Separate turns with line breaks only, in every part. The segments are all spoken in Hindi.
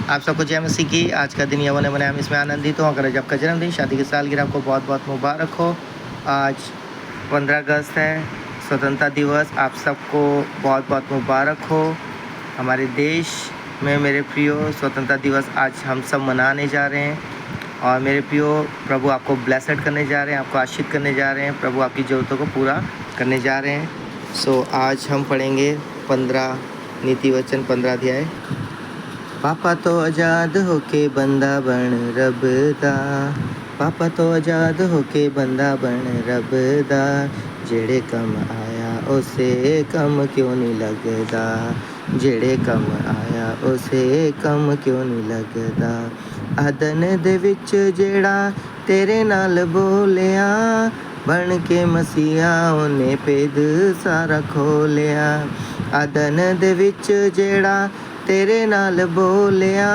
आप सबको जय मसीह की। आज का दिन यहोवा ने बनाया, हम इसमें आनंदित हो। अगर जब का जन्मदिन, शादी की सालगिरह आपको बहुत बहुत मुबारक हो। आज 15 अगस्त है, स्वतंत्रता दिवस। आप सबको बहुत बहुत मुबारक हो। हमारे देश में मेरे प्रियो स्वतंत्रता दिवस आज हम सब मनाने जा रहे हैं। और मेरे प्रियो, प्रभु आपको ब्लेसड करने जा रहे हैं, आपको आशीष करने जा रहे हैं। प्रभु आपकी ज़रूरतों को पूरा करने जा रहे हैं। आज हम पढ़ेंगे 15 नीति वचन, 15 अध्याय। पापा तो आज़ाद होके बंदा बन रबदा, पापा तो आज़ाद होके बंदा बन रबदा, जेड़े कम आया उसे कम क्यों नहीं लगदा, जेड़े कम आया उसे कम क्यों नहीं लगदा। आदन दे विच जेड़ा तेरे नाल बोलिया, बन के मसीहा उन्हें भेद सारा खोलिया। आदन दे विच जेड़ा तेरे नाल बोलिया,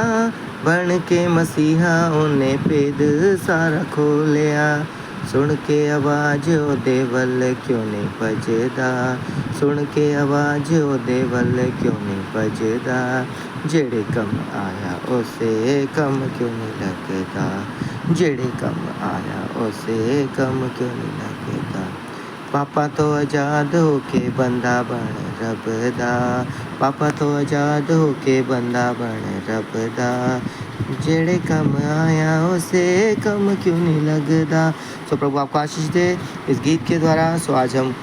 बन के मसीहा उन्हें भेद सारा खोलिया। सुन के आवाज़ ओदे वल क्यों नहीं भजदा, सुन के आवाज़ ओदे वल क्यों नहीं भजदा, जेड़े कम आया उसे कम क्यों नहीं लगदा, जेड़े कम आया उसे कम क्यों नहीं लगदा। पापा तो आज़ाद होके बंदा बन रबदा, पापा तो आज़ाद होके बंदा बन रबदा, जेड़े कम आया उसे कम क्यों नहीं लगदा। प्रभु आपको आशीष दे इस गीत के द्वारा। आज हम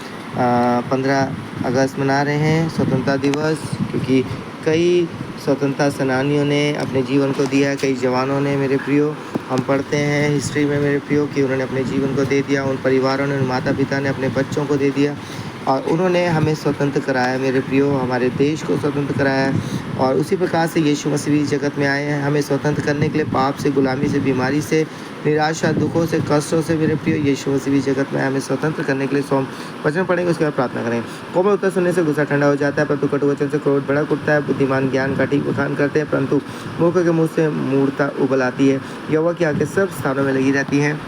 15 अगस्त मना रहे हैं, स्वतंत्रता दिवस, क्योंकि कई स्वतंत्रता सेनानियों ने अपने जीवन को दिया, कई जवानों ने, मेरे प्रियो, हम पढ़ते हैं हिस्ट्री में मेरे प्रियो कि उन्होंने अपने जीवन को दे दिया, उन परिवारों ने, उन माता पिता ने अपने बच्चों को दे दिया और उन्होंने हमें स्वतंत्र कराया मेरे प्रियो, हमारे देश को स्वतंत्र कराया। और उसी प्रकार से यीशु मसीह भी जगत में आए हैं हमें स्वतंत्र करने के लिए, पाप से, गुलामी से, बीमारी से, निराशा, दुखों से, कष्टों से। मेरे प्रियो, यीशु मसीह भी जगत में आए हमें स्वतंत्र करने के लिए। सो हम वचन पढ़ेंगे, उसके बाद प्रार्थना करें। कोमल उत्तर सुनने से गुस्सा ठंडा हो जाता है, परंतु कटु वचन से क्रोध भड़क उठता है। बुद्धिमान ज्ञान का ठीक बखान करते हैं, परंतु मूर्ख के मुँह से मूर्खता उबल आती है। यहोवा की आंखें सब स्थानों में लगी रहती हैं,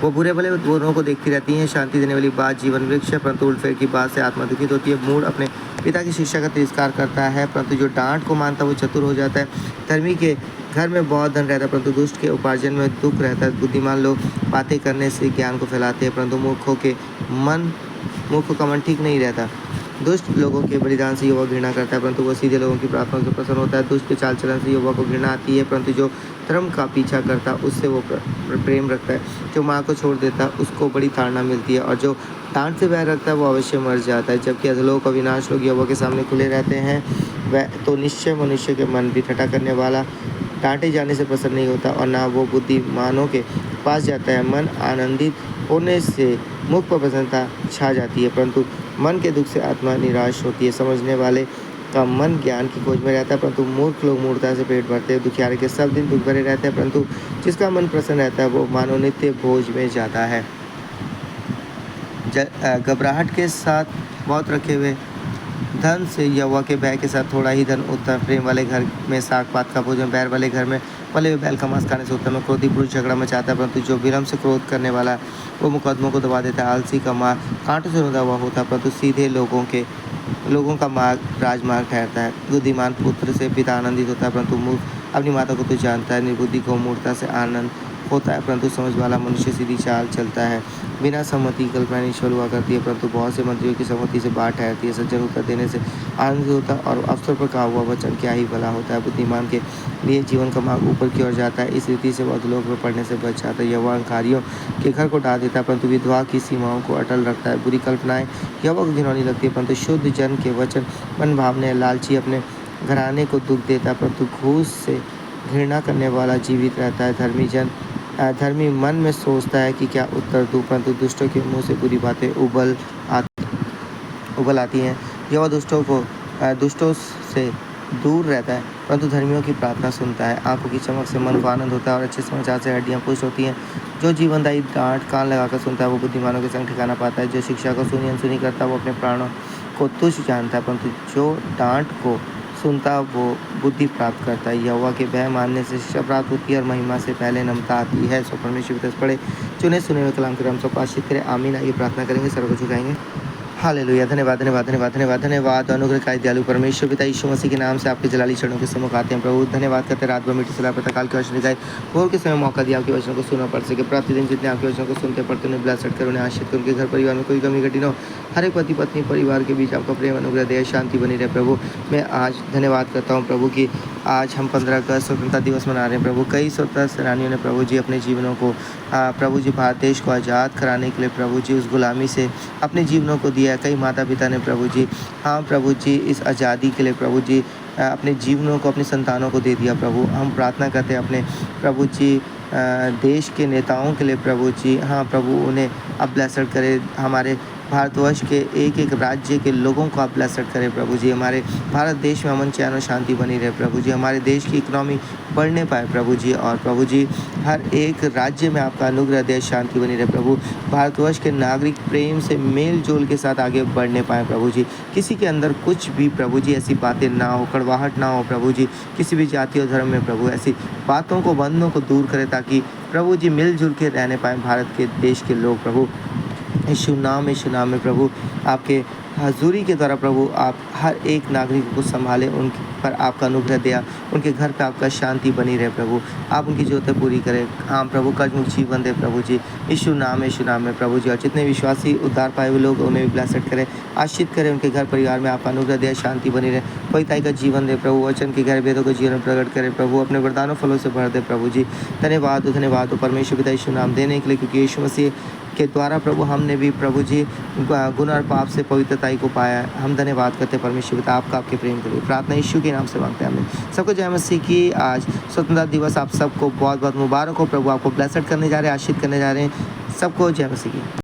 वो बुरे भले दोनों को देखती रहती हैं। शांति देने वाली बात जीवन वृक्ष है, परंतु उलटफेर की बात से आत्मा दुखित होती है। मूढ़ अपने पिता की शिक्षा का तिरस्कार करता है, परंतु जो डांट को मानता है वो चतुर हो जाता है। धर्मी के घर में बहुत धन रहता है, परंतु दुष्ट के उपार्जन में दुख रहता है। बुद्धिमान लोग बातें करने से ज्ञान को फैलाते हैं, परंतु मूर्खों का मन ठीक नहीं रहता। दुष्ट लोगों के बलिदान से यहोवा घृणा करता है, परंतु वो सीधे लोगों की प्रार्थना से प्रसन्न होता है। दुष्ट के चाल चलन से यहोवा को घृणा आती है, परंतु जो धर्म का पीछा करता उससे वो प्रेम रखता है। जो माँ को छोड़ देता उसको बड़ी ताड़ना मिलती है, और जो डांट से बैर रखता है वो अवश्य मर जाता है। जबकि अधलोक और विनाश लोग यहोवा के सामने खुले रहते हैं, वह तो निश्चय मनुष्य के मन भी ठट्ठा करने वाला डांटे जाने से प्रसन्न नहीं होता, और ना वो बुद्धिमानों के पास जाता है। मन आनंदित होने से मुख पर प्रसन्नता छा जाती है, परंतु मन के दुख से आत्मा निराश होती है। समझने वाले का मन ज्ञान की खोज में रहता है, परंतु मूर्ख लोग मूर्खता से पेट भरते हैं। दुखियारे के सब दिन दुख भरे रहते हैं, परंतु जिसका मन प्रसन्न रहता है वो मानो नित्य भोज में जाता है। घबराहट के साथ बहुत रखे हुए धन से यहोवा के भय के साथ थोड़ा ही धन उत्तम। प्रेम वाले घर में साग पात का भोजन, बैर वाले घर में पले हुए बैल का मांस खाने से उत्तम है। क्रोधी पुरुष झगड़ा मचाता है, परंतु जो विनम्र से क्रोध करने वाला वो मुकदमों को दबा देता है। आलसी का मार्ग कांटों से रुंधा हुआ होता है, परंतु सीधे लोगों का मार्ग राजमार्ग ठहरता है। बुद्धिमान पुत्र से पिता आनंदित होता है, परंतु मूर्ख अपनी माता को तो जानता है। निर्बुद्धि को मूर्खता से आनंद होता है, परंतु समझ वाला मनुष्य सीधी चाल चलता है। बिना सम्मति कल्पना निष्फल हुआ करती है, परंतु बहुत से मंत्रियों की सम्मति से बात ठहरती है। सज्जन उत्तर देने से आनंदित होता है, और अवसर पर कहा हुआ वचन क्या ही भला होता है। बुद्धिमान के लिए जीवन का मार्ग ऊपर की ओर जाता है, इस रीति से वह अधोलोक में पड़ने से बच जाता है। यहोवा अहंकारियों के घर को ढा देता है, परंतु विधवा की सीमाओं को अटल रखता है। बुरी कल्पनाएं यहोवा को घिनौनी लगती है, परंतु शुद्ध जन के वचन मन भावने। लालची अपने घराने को दुख देता है, परंतु घूस से घृणा करने वाला जीवित रहता है। धर्मी मन में सोचता है कि क्या उत्तर दूं, परंतु दुष्टों के मुंह से बुरी बातें उबल आती हैं। यहोवा दुष्टों से दूर रहता है, परंतु धर्मियों की प्रार्थना सुनता है। आंखों की चमक से मन को आनंद होता है, और अच्छे समाचार से हड्डियां पुष्ट होती हैं। जो जीवनदायी डांट कान लगाकर सुनता है वो बुद्धिमानों के संग ठिकाना पाता है। जो शिक्षा को सुनी अनसुनी करता है वो अपने प्राणों को तुच्छ जानता है, परंतु जो डांट को सुनता वो बुद्धि प्राप्त करता है। यहोवा के भय मानने से शिक्षा प्राप्त होती है, और महिमा से पहले नम्रता आती है। परमेश्वर पढ़े चुने सुने हुए कलाम के हम सब आशीष करें, आमीन। आइए प्रार्थना करेंगे, सर्व को झुकाएंगे। हालेलुया। धन्यवाद, धन्यवाद, धन्यवाद, धन्यवाद, धन्यवाद। अनुग्रहकारी दयालु परमेश्वर पिता यीशु मसीह के नाम से आपके जलाली चरणों के सम्मुख आते हैं प्रभु। धन्यवाद करते हैं रात भर मीठी सलाह काल के वचन दिखाए भोर के समय मौका दिया आपके वचनों को सुना पड़ सके। प्रतिदिन जितने आपके वचनों को सुनते पढ़ते उन्हें ब्लेस्ड करो, उन्हें आशीष करो, उनके घर परिवार में कोई कमी घटी न हो। हर एक पति पत्नी परिवार के बीच आपका प्रेम अनुग्रह दया शांति बनी रहे प्रभु। मैं आज धन्यवाद करता हूँ प्रभु कि आज हम 15 अगस्त स्वतंत्रता दिवस मना रहे हैं प्रभु। कई स्वतंत्रता सेनानियों ने प्रभु जी अपने जीवनों को प्रभु जी भारत देश को आज़ाद कराने के लिए प्रभु जी उस गुलामी से अपने जीवनों को दिया। कई माता पिता ने प्रभु जी हाँ प्रभु जी इस आज़ादी के लिए प्रभु जी अपने जीवनों को अपनी संतानों को दे दिया प्रभु। हम प्रार्थना करते हैं अपने प्रभु जी देश के नेताओं के लिए प्रभु जी हाँ प्रभु उन्हें अब ब्लेस्ड करे। हमारे भारतवर्ष के एक एक राज्य के लोगों को आप ब्लेस्ड करें प्रभु जी। हमारे भारत देश में अमन चैन और शांति बनी रहे प्रभु जी। हमारे देश की इकोनॉमी बढ़ने पाए प्रभु जी और प्रभु जी हर एक राज्य में आपका अनुग्रह दया शांति बनी रहे प्रभु। भारतवर्ष के नागरिक प्रेम से मेल जोल के साथ आगे बढ़ने पाए प्रभु जी। किसी के अंदर कुछ भी प्रभु जी ऐसी बातें ना हो, कड़वाहट ना हो प्रभु जी। किसी भी जाति और धर्म में प्रभु ऐसी बातों को बंधनों को दूर करें ताकि प्रभु जी मिलजुल के रहने पाएँ भारत के देश के लोग प्रभु। यीशु नाम में प्रभु आपके हजूरी के द्वारा प्रभु आप हर एक नागरिक को संभालें, उन पर आपका अनुग्रह दिया, उनके घर पे आपका शांति बनी रहे प्रभु। आप उनकी ज़रूरतें पूरी करें हाँ प्रभु। कर्जमुक्त जीवन दे प्रभु जी। यीशु नाम में प्रभु जी। और जितने विश्वासी उद्धार पाए हुए लोग उन्हें भी ब्लेस्ड करें, आशीष करें। उनके घर परिवार में आपका अनुग्रह दिया शांति बनी रहे। पविताई का जीवन दे प्रभु। वचन के गहरे भेदों को जीवन में प्रकट करें प्रभु। अपने वरदानों फलों से भर दे प्रभु जी। धन्यवाद धन्यवाद परमेश्वर पिता यीशु नाम देने के लिए, क्योंकि यीशु मसीह के द्वारा प्रभु हमने भी प्रभु जी गुनाह और पाप से पवित्रताई को पाया है। हम धन्यवाद करते हैं परमेश्वर पिता आपका आपके प्रेम के लिए। प्रार्थना यीशु के नाम से मांगते हैं हमें। सबको जय मसीह की। आज स्वतंत्रता दिवस आप सबको बहुत बहुत मुबारक हो। प्रभु आपको ब्लेस्ड करने जा रहे हैं, आशीष करने जा रहे हैं। सबको जय मसीह की।